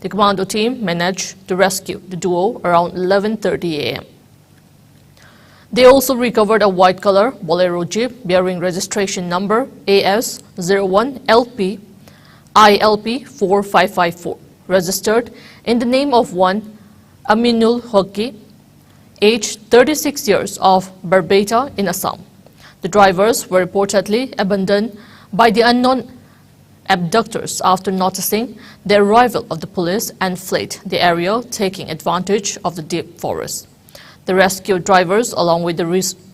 The commando team managed to rescue the duo around 11:30 a.m. They also recovered a white-color Bolero Jeep bearing registration number AS01LP ILP 4554, registered in the name of one Aminul Hoki, aged 36 years, of Barbeta in Assam. The drivers were reportedly abandoned by the unknown abductors after noticing the arrival of the police and fled the area, taking advantage of the deep forest. The rescued drivers, along with the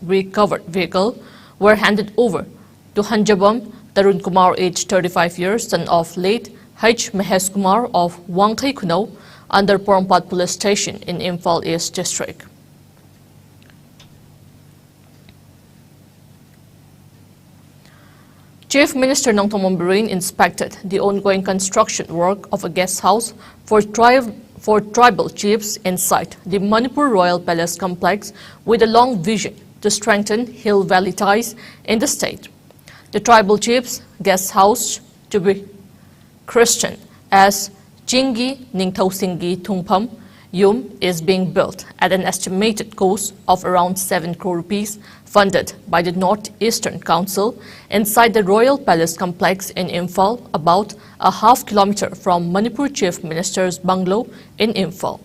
recovered vehicle, were handed over to Hanjabam Tarun Kumar, aged 35 years, son of late H. Mahesh Kumar of Wangkai Kuno, under Porompat Police Station in Imphal East District. Chief Minister Nongthong Barine inspected the ongoing construction work of a guest house for tribal chiefs inside the Manipur Royal Palace complex, with a long vision to strengthen hill valley ties in the state. The tribal chiefs' guest house, to be christened as Chingi Ningthausingi Thungpham Yum, is being built at an estimated cost of around 7 crore rupees, funded by the Northeastern Council, inside the Royal Palace complex in Imphal, about a half kilometer from Manipur Chief Minister's bungalow in Imphal.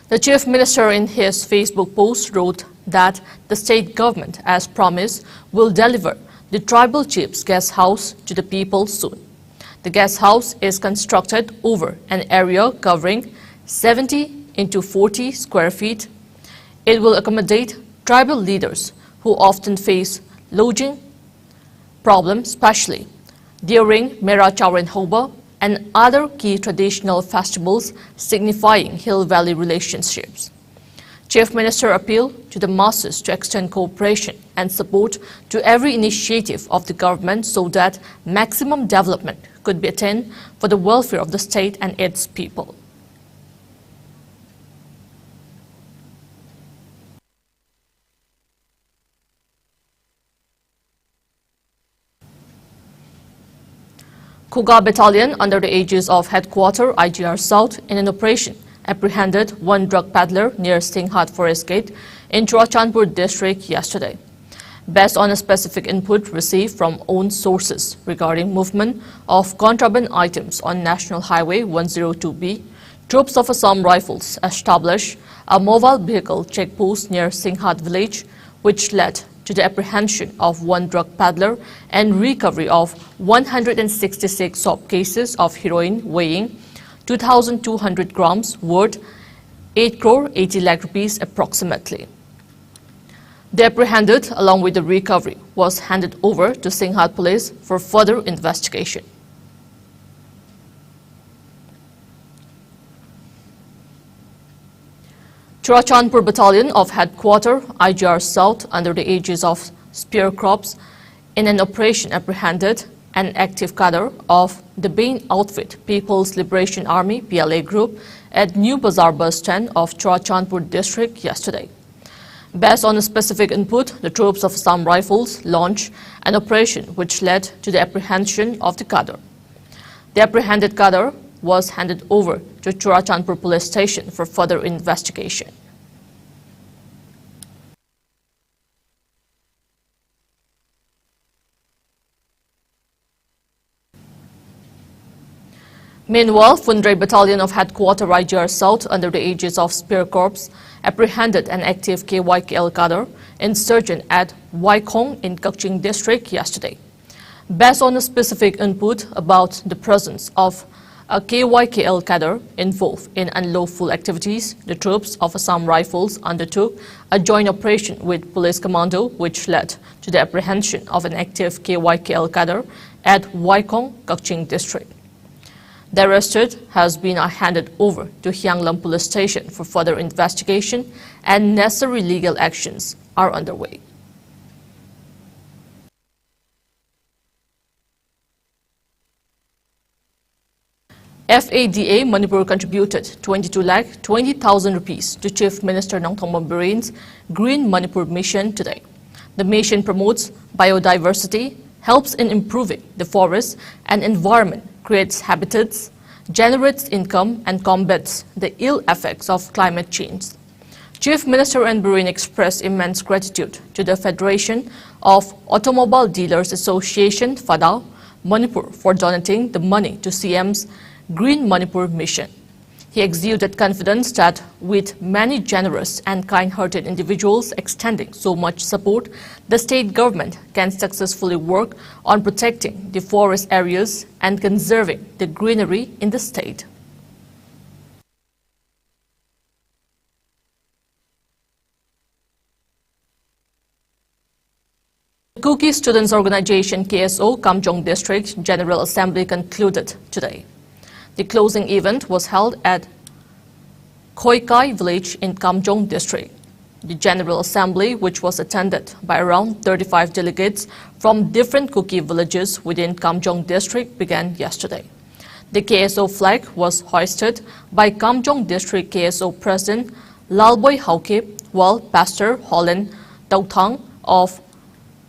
The Chief Minister, in his Facebook post, wrote that the state government, as promised, will deliver the tribal chief's guest house to the people soon. The guest house is constructed over an area covering 70 into 40 square feet. It will accommodate tribal leaders who often face lodging problems, especially during Mera Chauren Hoba and other key traditional festivals signifying Hill Valley relationships. Chief Minister appealed to the masses to extend cooperation and support to every initiative of the government so that maximum development could be attained for the welfare of the state and its people. Kuga Battalion, under the aegis of Headquarter IGR South, in an operation apprehended one drug peddler near Singhat Forest Gate in Churachandpur District yesterday. Based on a specific input received from own sources regarding movement of contraband items on National Highway 102B, troops of Assam Rifles established a mobile vehicle checkpost near Singhat village, which led to the apprehension of one drug peddler and recovery of 166 soap cases of heroin weighing 2,200 grams, worth 8 crore 80 lakh rupees approximately. The apprehended, along with the recovery, was handed over to Singhat police for further investigation. Churachandpur Battalion of Headquarter IGR South, under the aegis of Spear Corps, in an operation apprehended an active cadre of the Bain Outfit People's Liberation Army PLA group at New Bazaar bus stand of Churachandpur District yesterday. Based on a specific input, the troops of Assam Rifles launched an operation which led to the apprehension of the cadre. The apprehended cadre was handed over to Churachandpur Police Station for further investigation. Meanwhile, Fundray Battalion of Headquarter IGR South, under the aegis of Spear Corps, apprehended an active KYKL cadre insurgent at Waikong in Kakching District yesterday. Based on a specific input about the presence of a KYKL cadre involved in unlawful activities, the troops of Assam Rifles undertook a joint operation with Police Commando, which led to the apprehension of an active KYKL cadre at Waikong, Kakching District. The arrested has been handed over to Hyanglam Police Station for further investigation, and necessary legal actions are underway. FADA Manipur contributed 22,20,000 rupees to Chief Minister Nongthong Barine's Green Manipur mission today. The mission promotes biodiversity, helps in improving the forest and environment, creates habitats, generates income and combats the ill effects of climate change. Chief Minister N. Biren expressed immense gratitude to the Federation of Automobile Dealers Association, FADA, Manipur, for donating the money to CM's Green Manipur mission. He exuded confidence that with many generous and kind-hearted individuals extending so much support, the state government can successfully work on protecting the forest areas and conserving the greenery in the state. The Kuki Students' Organization KSO Kamjong District General Assembly concluded today. The closing event was held at Khoikai village in Kamjong District. The General Assembly, which was attended by around 35 delegates from different Kuki villages within Kamjong District, began yesterday. The KSO flag was hoisted by Kamjong District KSO President Lalboy Haukip, while Pastor Holland Tauthang of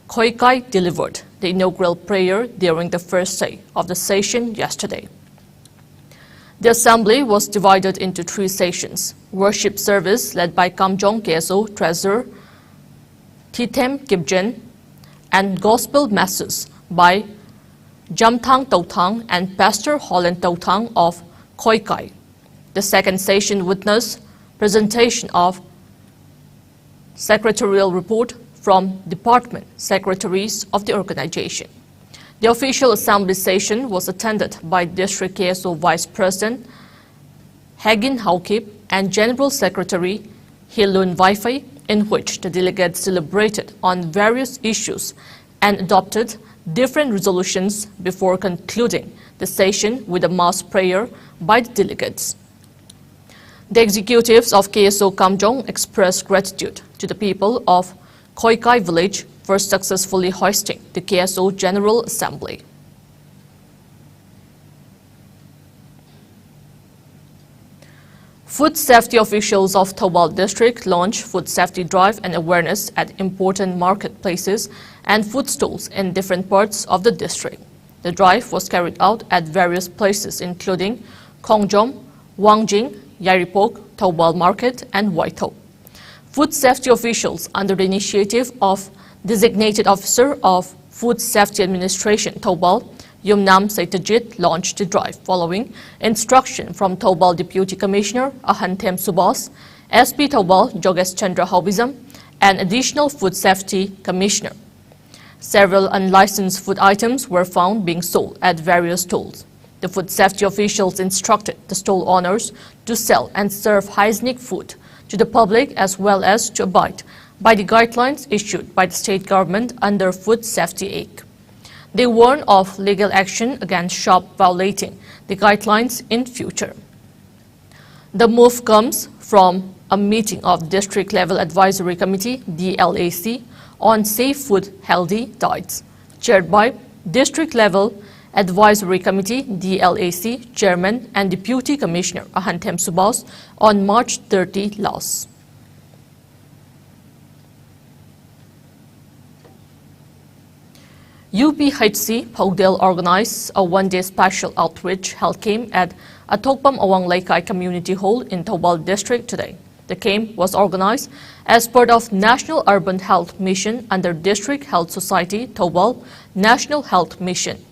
Khoikai delivered the inaugural prayer during the first day of the session yesterday. The assembly was divided into 3 sessions: worship service led by Kamjong KSO Treasurer Thithem Kipjen, and gospel masses by Jamthang Tauthang and Pastor Holland Tauthang of Khoikai. The second session witnessed presentation of secretarial report from department secretaries of the organization. The official assembly session was attended by District KSO Vice President Hagin Haukip and General Secretary Hilun Vaifai, in which the delegates deliberated on various issues and adopted different resolutions before concluding the session with a mass prayer by the delegates. The executives of KSO Kamjong expressed gratitude to the people of Khoikai village for successfully hoisting the KSO General Assembly. Food safety officials of Thobal District launched food safety drive and awareness at important marketplaces and food stalls in different parts of the district. The drive was carried out at various places including Khongjom, Wangjing, Yaripok, Thobal Market and Waitho. Food safety officials under the initiative of Designated Officer of Food Safety Administration Thobal, Yumnam Saitajit, launched the drive following instruction from Thobal Deputy Commissioner Ahanthem Subas, SP Thobal Jogesh Chandra Haubizam, and Additional Food Safety Commissioner. Several unlicensed food items were found being sold at various stalls. The food safety officials instructed the stall owners to sell and serve hygienic food to the public as well as to abide by the guidelines issued by the state government under Food Safety Act. They warn of legal action against shop violating the guidelines in future. The move comes from a meeting of District Level Advisory Committee DLAC on Safe Food Healthy Diets, chaired by District Level Advisory Committee DLAC Chairman and Deputy Commissioner Ahanthem Subas on March 30 last. UPHC Peddler organized a one-day special outreach health camp at Atokpam Awang Laikai Community Hall in Thobal District today. The camp was organized as part of National Urban Health Mission under District Health Society Thobal National Health Mission.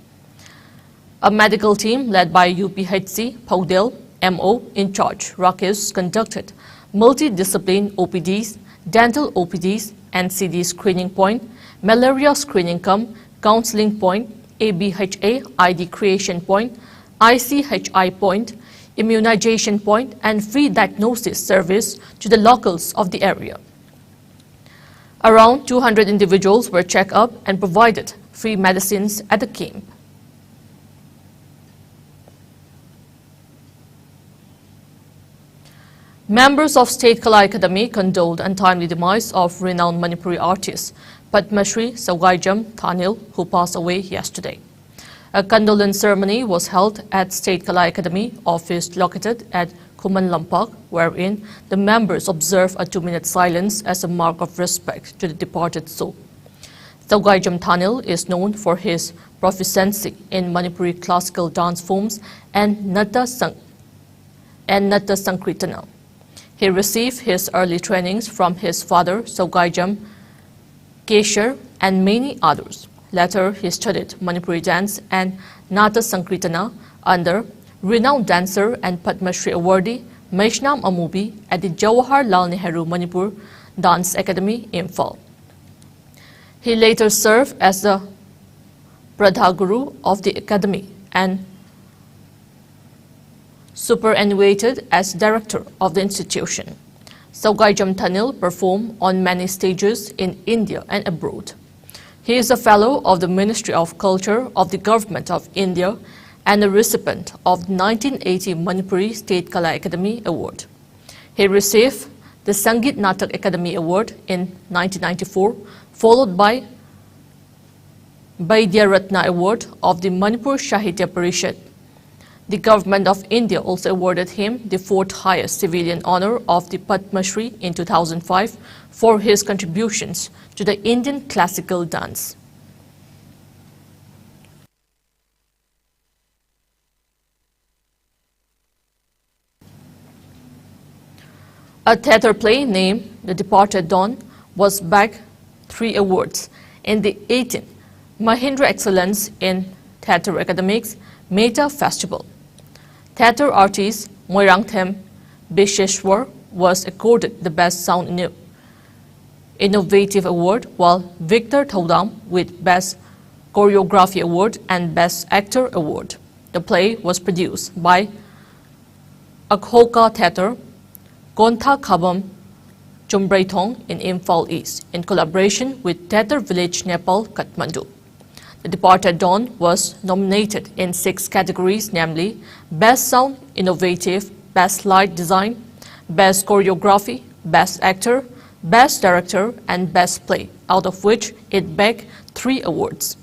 A medical team led by UPHC Peddler MO in charge, Rakesh, conducted multidiscipline OPDs, dental OPDs, NCD screening point, malaria screening camp, counseling point, ABHA ID creation point, ICHI point, immunization point, and free diagnosis service to the locals of the area. Around 200 individuals were checked up and provided free medicines at the camp. Members of State Kala Academy condoled untimely demise of renowned Manipuri artist Padma Shri Saugaijam Thanil, who passed away yesterday. A condolence ceremony was held at State Kala Academy office located at Kuman Lampak, wherein the members observed a 2-minute silence as a mark of respect to the departed soul. Saugaijam Thanil is known for his proficiency in Manipuri classical dance forms and Natta Sankirtana. He received his early trainings from his father, Sogaijam Kesher, and many others. Later, he studied Manipuri dance and Natta Sankirtana under renowned dancer and Padma Shri awardee Maishnam Amubi at the Jawaharlal Nehru Manipur Dance Academy, Imphal. He later served as the Pradha Guru of the Academy and superannuated as director of the institution. Sogaijam Tanil performed on many stages in India and abroad. He is a fellow of the Ministry of Culture of the Government of India and a recipient of the 1980 Manipuri State Kala Academy Award. He received the Sangeet Natak Academy Award in 1994, followed by Vaidya Ratna Award of the Manipur Sahitya Parishad. The Government of India also awarded him the fourth highest civilian honor of the Padma Shri in 2005 for his contributions to the Indian classical dance. A theatre play named The Departed Dawn was bagged 3 awards in the 18th Mahindra Excellence in Theatre Academics Meta Festival. Theatre artist Moirangthem Bisheshwar was accorded the Best Sound Innovative Award, while Victor Thodam with Best Choreography Award and Best Actor Award. The play was produced by Akhoka Theatre, Kontha Khabam Chumbraithong in Imphal East, in collaboration with Theatre Village Nepal, Kathmandu. The Departed Dawn was nominated in 6 categories, namely Best Sound Innovative, Best Light Design, Best Choreography, Best Actor, Best Director, and Best Play, out of which it bagged 3 awards.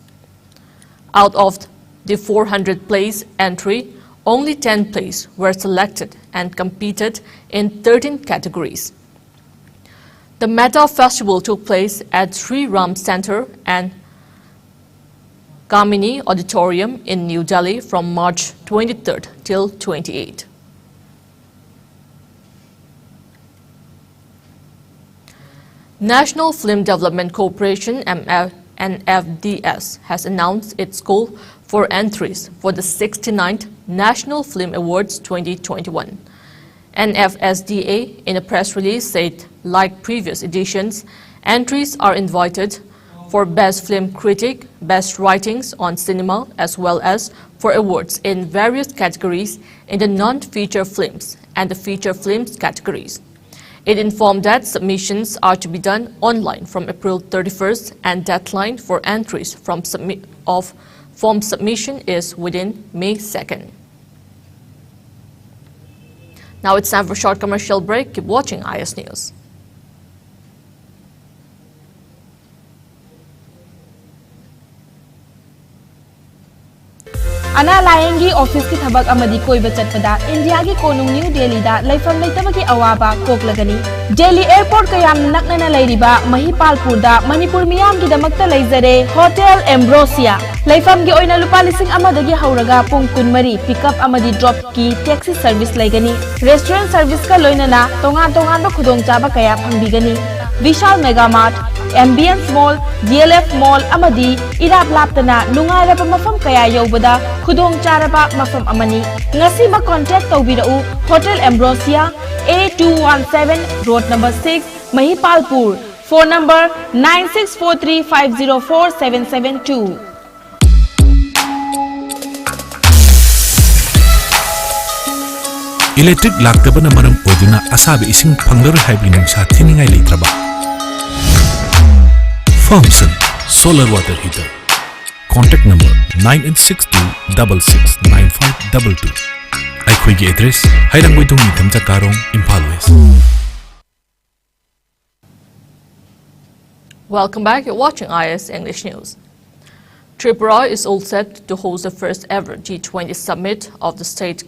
Out of the 400 plays entry, only 10 plays were selected and competed in 13 categories. The Meta Festival took place at Sri Ram Center and Kamini Auditorium in New Delhi from March 23rd till 28th. National Film Development Corporation NFDS has announced its goal for entries for the 69th National Film Awards 2021. NFSDA in a press release said, like previous editions, entries are invited for Best Film Critic, Best Writings on Cinema, as well as for awards in various categories in the non-feature films and the feature films categories. It informed that submissions are to be done online from April 31st and deadline for entries from form submission is within May 2nd. Now it's time for a short commercial break. Keep watching IS News. Ana Layengi Office ki thabak amadi koiba chatpada India ki konung New Delhi da laifam leitabaki awaba koklagani. Delhi Airport kayam naknana leiriba Mahipalpur da Manipur miyam ki damakta leizare Hotel Ambrosia. Laifam gi oina lupa lising amadagi hauraga pung kunmari pickup amadi drop ki taxi service laigani. Restaurant service ka loinana tongan ba khudong chaba kaya phangbigani. Vishal Mega Mart, Ambience Mall, DLF Mall amadi irap laptana nungairaba mafam kaya yobada khudong charaba mafam amani. Ngasi ma contact tawbirau Hotel Ambrosia A217 Road number 6 Mahipalpur. Phone number 9643504772. Electric laktabana maram oduna asabe ising panglar hybrid sa thiningai leitraba. Thompson Solar Water Heater. Contact number 9862669522. Aikhoigi address Hairangboidong Nithamcha Karong, Imphal West. Welcome back. You're watching IS English News. Tripura is all set to host the first ever G20 Summit of the state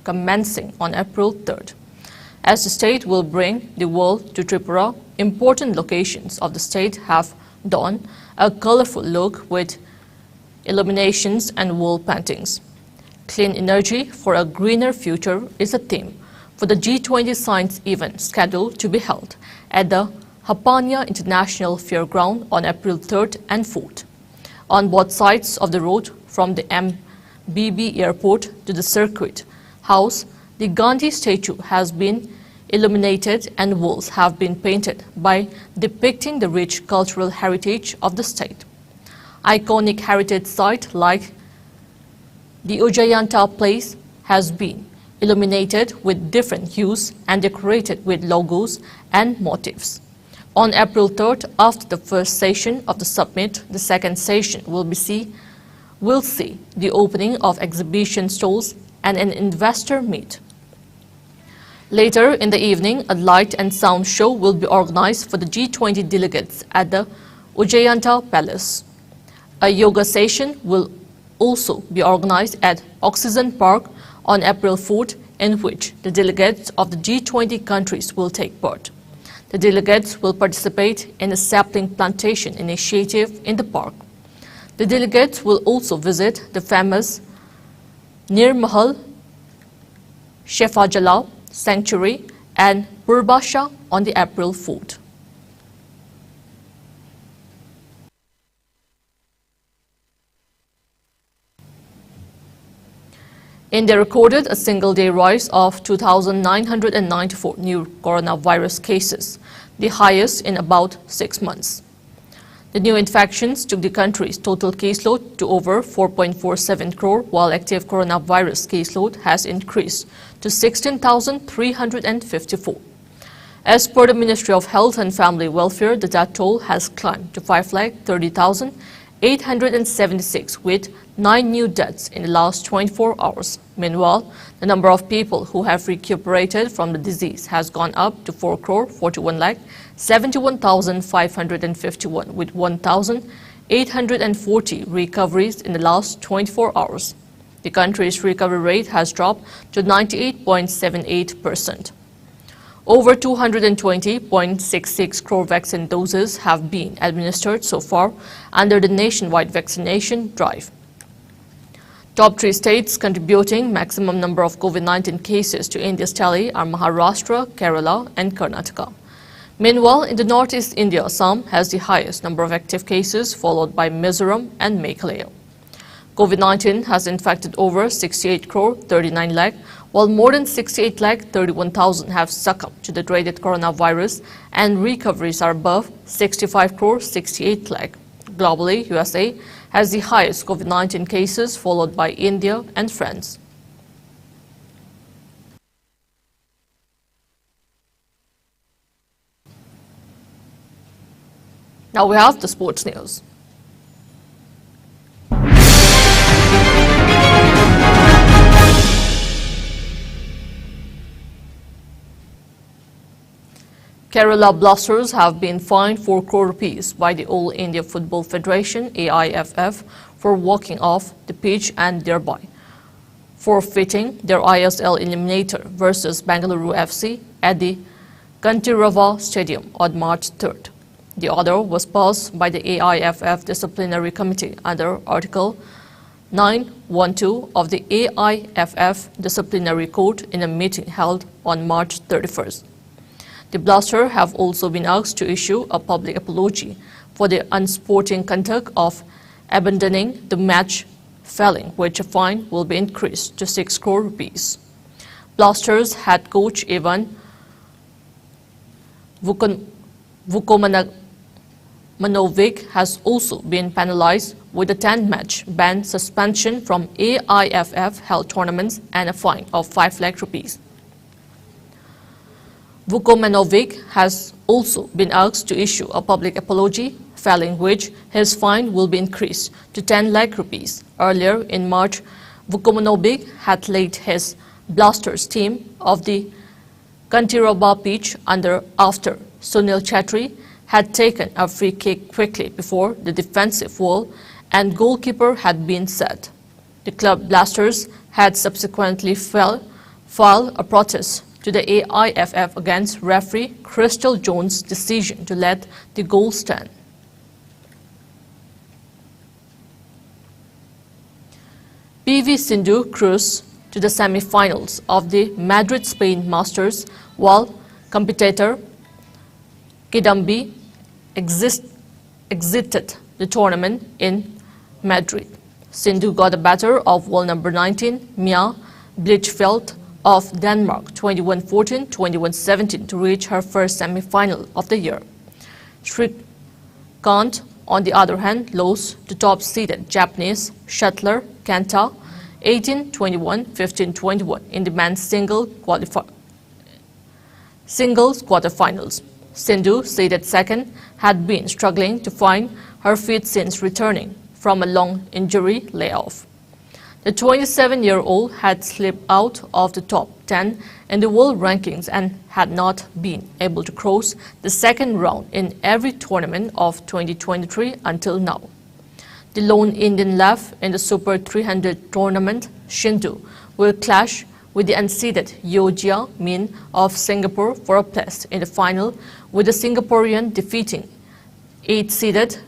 commencing on April 3rd. As the state will bring the world to Tripura, important locations of the state have donned a colorful look with illuminations and wall paintings. Clean energy for a greener future is a theme for the G20 Science event scheduled to be held at the Hapanya International Fairground on April 3rd and 4th. On both sides of the road from the MBB airport to the circuit house, the Gandhi statue has been illuminated and walls have been painted by depicting the rich cultural heritage of the state. Iconic heritage site like the Ujjayanta Place has been illuminated with different hues and decorated with logos and motifs. On April 3rd, after the first session of the summit, the second session will see the opening of exhibition stalls and an investor meet. Later in the evening, a light and sound show will be organized for the G20 delegates at the Ujjayanta Palace. A yoga session will also be organized at Oxygen Park on April 4th, in which the delegates of the G20 countries will take part. The delegates will participate in a sapling plantation initiative in the park. The delegates will also visit the famous Nirmahal Shefajala Sanctuary and Purbasha on the April 4th. India recorded a single-day rise of 2,994 new coronavirus cases, the highest in about 6 months. The new infections took the country's total caseload to over 4.47 crore, while active coronavirus caseload has increased to 16,354. As per the Ministry of Health and Family Welfare, the death toll has climbed to 5,30,876 with 9 new deaths in the last 24 hours. Meanwhile, the number of people who have recuperated from the disease has gone up to 4,41,71,551 with 1,840 recoveries in the last 24 hours. The country's recovery rate has dropped to 98.78%. Over 220.66 crore vaccine doses have been administered so far under the nationwide vaccination drive. Top 3 states contributing maximum number of COVID-19 cases to India's tally are Maharashtra, Kerala and Karnataka. Meanwhile, in the northeast India, Assam has the highest number of active cases, followed by Mizoram and Meghalaya. COVID-19 has infected over 68 crore 39 lakh, while more than 68 lakh 31,000 have succumbed to the dreaded coronavirus, and recoveries are above 65 crore 68 lakh. Globally, USA has the highest COVID-19 cases, followed by India and France. Now we have the sports news. Kerala Blasters have been fined 4 crore rupees by the All India Football Federation AIFF for walking off the pitch and thereby forfeiting their ISL eliminator versus Bengaluru FC at the Kantirava Stadium on March 3rd. The order was passed by the AIFF Disciplinary Committee under Article 912 of the AIFF Disciplinary Code in a meeting held on March 31st. The Blasters have also been asked to issue a public apology for the unsporting conduct of abandoning the match, failing which a fine will be increased to 6 crore rupees. Blasters head coach Ivan Vukomanovic has also been penalized with a 10-match ban suspension from AIFF held tournaments and a fine of 5 lakh rupees. Vukomanovic has also been asked to issue a public apology, failing which his fine will be increased to 10 lakh rupees. Earlier in March, Vukomanovic had laid his Blasters team off the Kantiraba pitch after Sunil Chetri had taken a free kick quickly before the defensive wall and goalkeeper had been set. The club Blasters had subsequently filed a protest to the AIFF against referee Crystal Jones' decision to let the goal stand. PV Sindhu cruised to the semi-finals of the Madrid, Spain Masters, while competitor Kidambi exited the tournament in Madrid. Sindhu got the better of world number 19 Mia Blichfeldt of Denmark 21-14, 21-17 to reach her first semi-final of the year. Shrikant, on the other hand, lost to top-seeded Japanese shuttler Kanta 18-21, 15-21 in the men's singles quarterfinals. Sindhu, seeded second, had been struggling to find her feet since returning from a long injury layoff. The 27-year-old had slipped out of the top 10 in the world rankings and had not been able to cross the second round in every tournament of 2023 until now. The lone Indian left in the Super 300 tournament, Sindhu, will clash with the unseeded Yeo Jia Min of Singapore for a place in the final, with the Singaporean defeating 8-seeded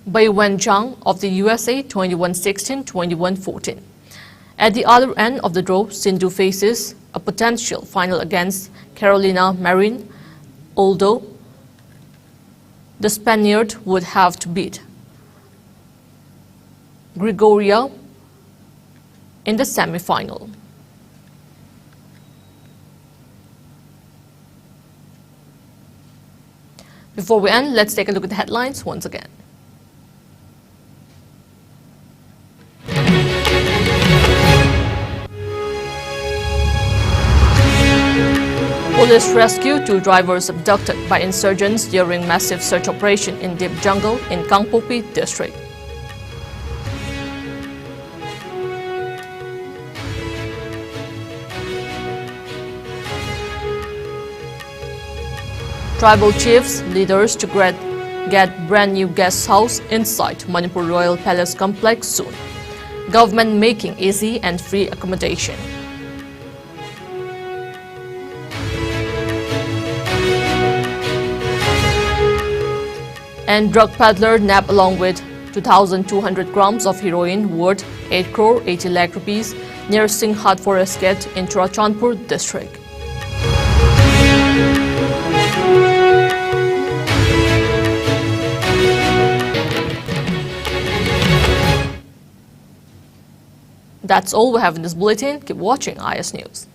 Bai Wenjiang of the USA 21-16, 21-14. At the other end of the draw, Sindhu faces a potential final against Carolina Marin, although the Spaniard would have to beat Gregoria in the semi-final. Before we end, let's take a look at the headlines once again. Police rescue 2 drivers abducted by insurgents during massive search operation in deep jungle in Kangpopi district. Tribal chiefs, leaders to get brand new guest house inside Manipur Royal Palace complex soon. Government making easy and free accommodation. And drug peddler nabbed along with 2,200 grams of heroin worth 8 crore 80 lakh rupees near Singhat Forest Gate in Churachandpur district. That's all we have in this bulletin. Keep watching IS News.